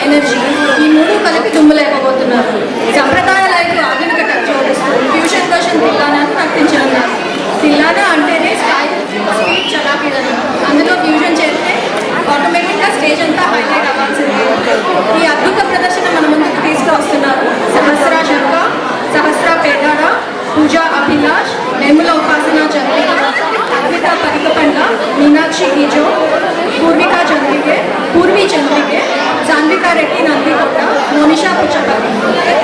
Energy ఈ మూడు కలిపి దుమ్ము లేకపోతున్నారు. సంప్రదాయ లైఫ్ ఆధునిక టచ్ జోడిస్తూ ఫ్యూషన్ వర్షన్ తిల్లానాను ప్రకటించనున్నారు. తిల్లానా అంటేనే స్టైల్, స్పీడ్, చలాకీలను అందులో ఫ్యూజన్ చేస్తే ఆటోమేటిక్గా స్టేజ్ అంతా హైలైట్ అవ్వాల్సిందే. ఈ అద్భుత ప్రదర్శన మన ముందుకు తీసుకువస్తున్నారు సహస్ర శర్మ, సహస్ర పేటాడ, పూజా అభిలాష్, నిర్మల ఉపాసన చంద్రిక, అద్విత పరికపండ, మీనాక్షి గిజో, పూర్వికా చంద్రికే, పూర్వీ చంద్రికే, సాన్వికా రెడ్డి నందికొండ, మోనిషా పుచ్చపల్లి,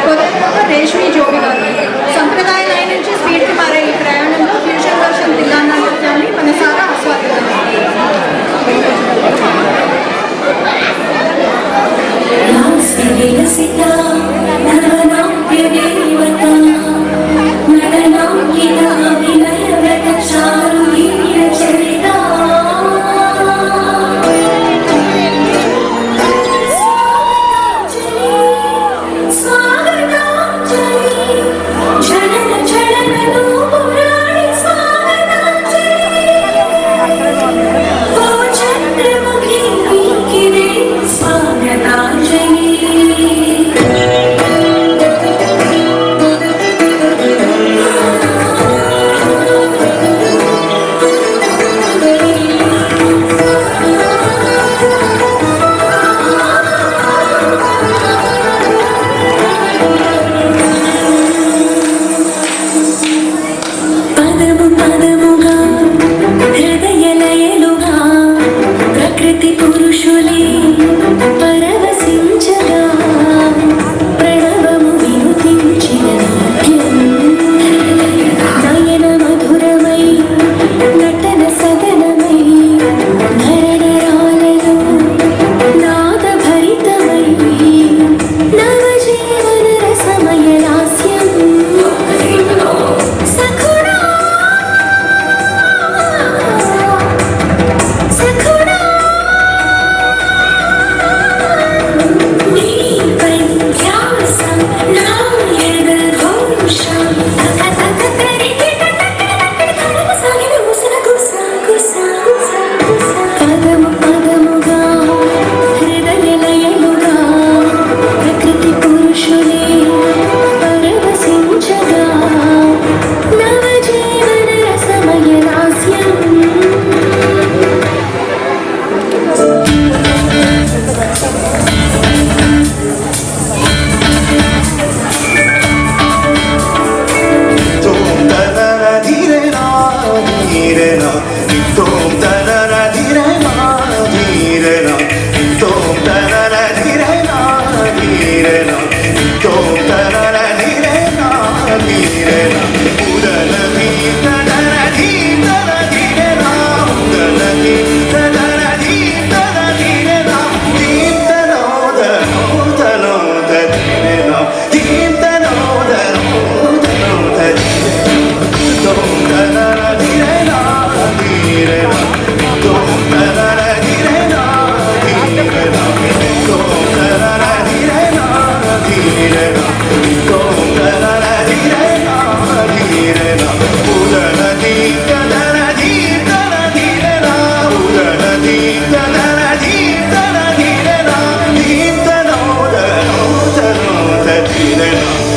కొత్త రేష్మి జోగి గారు. సంప్రదాయ లైన్ నుంచి స్పీడ్కి మారే ఈ ప్రయాణంలో ఫ్యూషన్ వర్షన్ తిల్లానా నృత్యాన్ని మనసారా ఆస్వాదిద్దాం.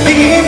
Begin